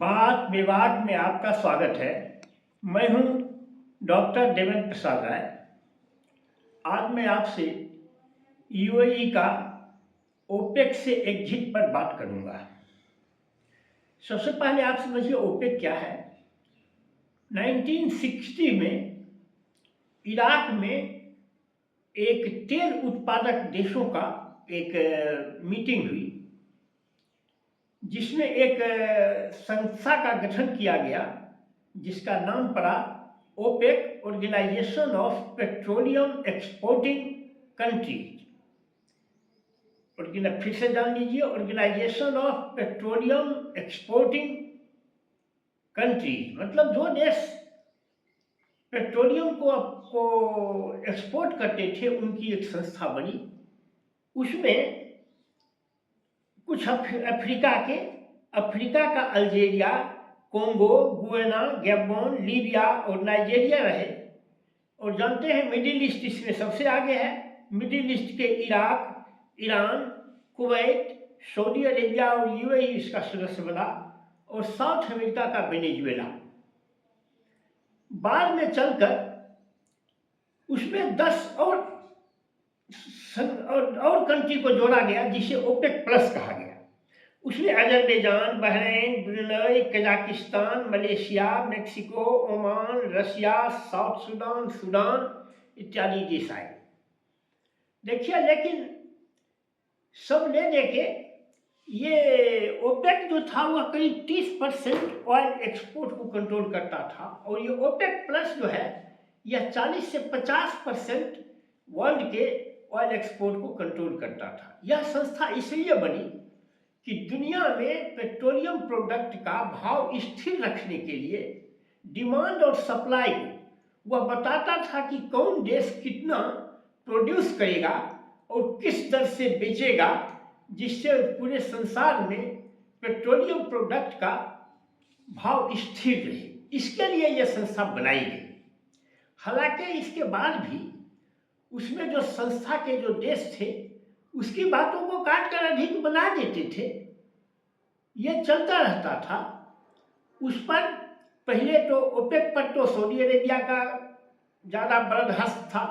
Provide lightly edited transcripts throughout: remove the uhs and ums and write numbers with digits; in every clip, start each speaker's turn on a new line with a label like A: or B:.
A: बात विवाद में आपका स्वागत है। मैं हूं डॉक्टर देवेंद्र प्रसाद राय। आज मैं आपसे यूएई का ओपेक से एग्जिट पर बात करूंगा। सबसे पहले आप समझिए ओपेक क्या है। 1960 में इराक में एक तेल उत्पादक देशों का एक मीटिंग हुई जिसमें एक संस्था का गठन किया गया जिसका नाम पड़ा OPEC, organisation of petroleum exporting countries. फिर से जान लीजिए, organisation of petroleum exporting countries मतलब जो देश पेट्रोलियम को एक्सपोर्ट करते थे उनकी एक संस्था बनी। उसमें कुछ अफ्रीका का Algeria, Congo, Guyana, Gabon, Libya और नाइजीरिया रहे। और जानते हैं मिडिल ईस्ट इसमें सबसे आगे है। मिडिल ईस्ट के Iraq, Iran, Kuwait, Saudi Arabia और यूएई इसका सदस्य बना, और साउथ अमेरिका का वेनेजुएला। बाद में चलकर उसमें 10 और कंट्री को जोड़ा गया जिसे ओपेक प्लस कहा गया। उसमें Azerbaijan, Bahrain, Brunei, Kazakhstan, Malaysia, Mexico, Oman, Russia, south Sudan, Sudan इत्यादि देश आए। देखिए, लेकिन सब ले देखे ये ओपेक जो था वह करीब 30% ऑयल एक्सपोर्ट को कंट्रोल करता था, और ये ओपेक प्लस जो है यह 40 से 50% वर्ल्ड के ऑयल एक्सपोर्ट को कंट्रोल करता था। यह संस्था इसलिए बनी कि दुनिया में पेट्रोलियम प्रोडक्ट का भाव स्थिर रखने के लिए डिमांड और सप्लाई को वह बताता था कि कौन देश कितना प्रोड्यूस करेगा और किस दर से बेचेगा, जिससे पूरे संसार में पेट्रोलियम प्रोडक्ट का भाव स्थिर रहे। इसके लिए यह संस्था बनाई गई। हालांकि इसके बाद भी उसमें जो संस्था के जो देश थे उसकी बातों को काट कर अधिक बना देते थे। यह चलता रहता था। उस पर पहले तो ओपेक पर तो सऊदी अरेबिया का ज़्यादा बरदहस्त था,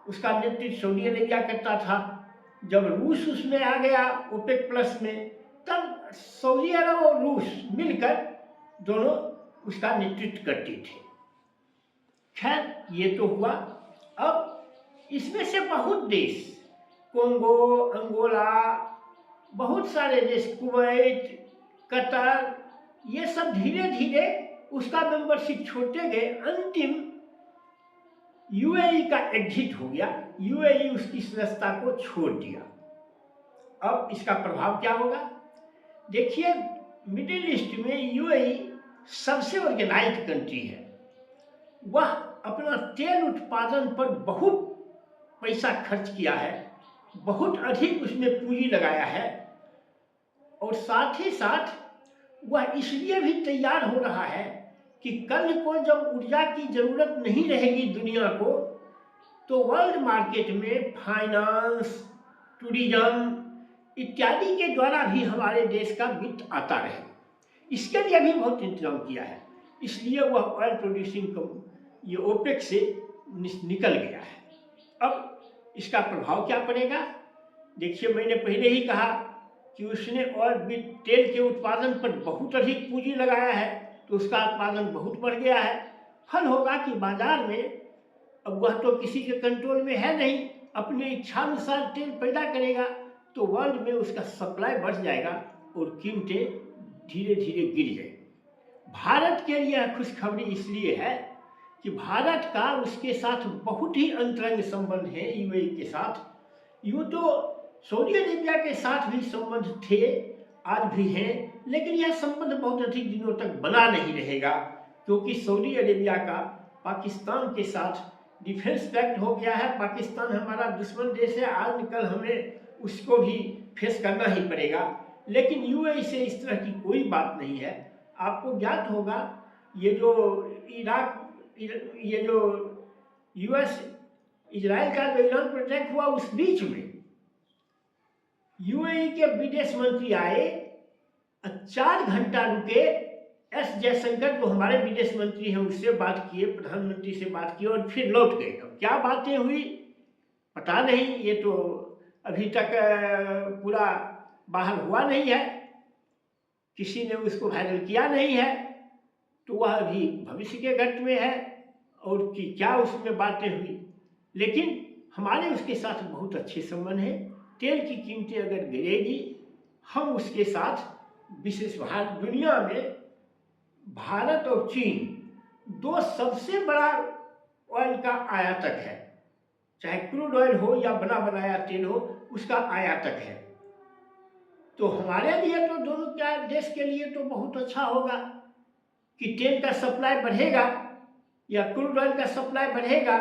A: उसका नेतृत्व सऊदी अरेबिया करता था। जब रूस उसमें आ गया ओपेक प्लस में, तब सऊदी अरब और रूस मिलकर दोनों उसका नेतृत्व करते थे। खैर, ये तो हुआ। अब इसमें से बहुत देश, कोंगो, अंगोला, बहुत सारे देश, कुवैत, कतर, ये सब धीरे धीरे उसका मेंबरशिप छोड़ते गए। अंतिम यूएई का एग्जिट हो गया। यूएई उसकी सदस्यता को छोड़ दिया। अब इसका प्रभाव क्या होगा? देखिए, मिडिल ईस्ट में यूएई सबसे ऑर्गेनाइज्ड कंट्री है। वह अपना तेल उत्पादन पर बहुत पैसा खर्च किया है, बहुत अधिक उसमें पूंजी लगाया है, और साथ ही साथ वह इसलिए भी तैयार हो रहा है कि कल को जब ऊर्जा की जरूरत नहीं रहेगी दुनिया को, तो वर्ल्ड मार्केट में फाइनेंस, टूरिज्म इत्यादि के द्वारा भी हमारे देश का वित्त आता रहे। इसके लिए भी बहुत इंतजाम किया है। इसलिए वह ऑयल प्रोड्यूसिंग ये ओपेक से निकल गया है। अब इसका प्रभाव क्या पड़ेगा? देखिए, मैंने पहले ही कहा कि उसने और तेल के उत्पादन पर बहुत अधिक पूंजी लगाया है, तो उसका उत्पादन बहुत बढ़ गया है। फल होगा कि बाजार में अब वह तो किसी के कंट्रोल में है नहीं, अपने इच्छानुसार तेल पैदा करेगा, तो वर्ल्ड में उसका सप्लाई बढ़ जाएगा और कीमतें धीरे धीरे गिर जाएंगी। भारत के लिए खुशखबरी इसलिए है कि भारत का उसके साथ बहुत ही अंतरंग संबंध है यूएई के साथ। यूँ तो सऊदी अरेबिया के साथ भी संबंध थे, आज भी हैं, लेकिन यह संबंध बहुत अधिक दिनों तक बना नहीं रहेगा, क्योंकि सऊदी अरेबिया का पाकिस्तान के साथ डिफेंस पैक्ट हो गया है। पाकिस्तान हमारा दुश्मन देश है, आज निकल हमें उसको भी फेस करना ही पड़ेगा। लेकिन यूएई से इस तरह की कोई बात नहीं है। आपको ज्ञात होगा, ये जो यूएस इजराइल का जो ईरान पर अटैक हुआ, उस बीच में यूएई के विदेश मंत्री आए, 4 घंटा रुके, एस जयशंकर जो हमारे विदेश मंत्री हैं उससे बात किए, प्रधानमंत्री से बात की और फिर लौट गए। अब क्या बातें हुई पता नहीं, ये तो अभी तक पूरा बाहर हुआ नहीं है, किसी ने उसको वायरल किया नहीं है, तो वह अभी भविष्य के घट में है और कि क्या उसमें बातें हुई। लेकिन हमारे उसके साथ बहुत अच्छे संबंध हैं। तेल की कीमतें अगर गिरेगी हम उसके साथ विशेष दुनिया में भारत और चीन दो सबसे बड़ा ऑयल का आयातक है, चाहे क्रूड ऑयल हो या बना बनाया तेल हो, उसका आयातक है। तो हमारे लिए तो दोनों क्या देश के लिए तो बहुत अच्छा होगा कि तेल का सप्लाई बढ़ेगा या क्रूड ऑयल का सप्लाई बढ़ेगा।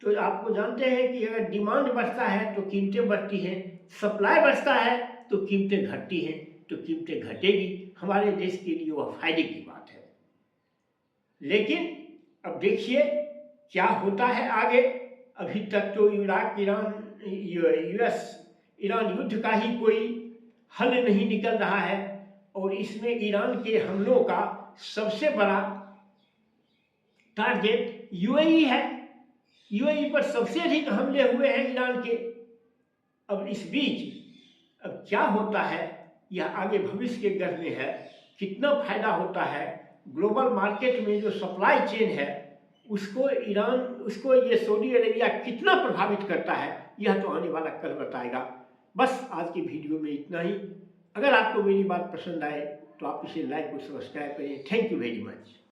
A: तो आपको जानते हैं कि अगर डिमांड बढ़ता है तो कीमतें बढ़ती हैं, सप्लाई बढ़ता है तो कीमतें घटती हैं, तो कीमतें घटेगी, हमारे देश के लिए वह फायदे की बात है। लेकिन अब देखिए क्या होता है आगे। अभी तक तो इराक ईरान यूएस ईरान युद्ध का ही कोई हल नहीं निकल रहा है और इसमें ईरान के हमलों का सबसे बड़ा टारगेट यूएई है। यूएई पर सबसे अधिक हमले हुए हैं ईरान के। अब इस बीच अब क्या होता है यह आगे भविष्य के गर्भ में है, कितना फायदा होता है, ग्लोबल मार्केट में जो सप्लाई चेन है उसको ये सऊदी अरेबिया कितना प्रभावित करता है, यह तो आने वाला कल बताएगा। बस आज की वीडियो में इतना ही। अगर आपको मेरी बात पसंद आए तो आप इसे लाइक और सब्सक्राइब करिए। Thank you very much.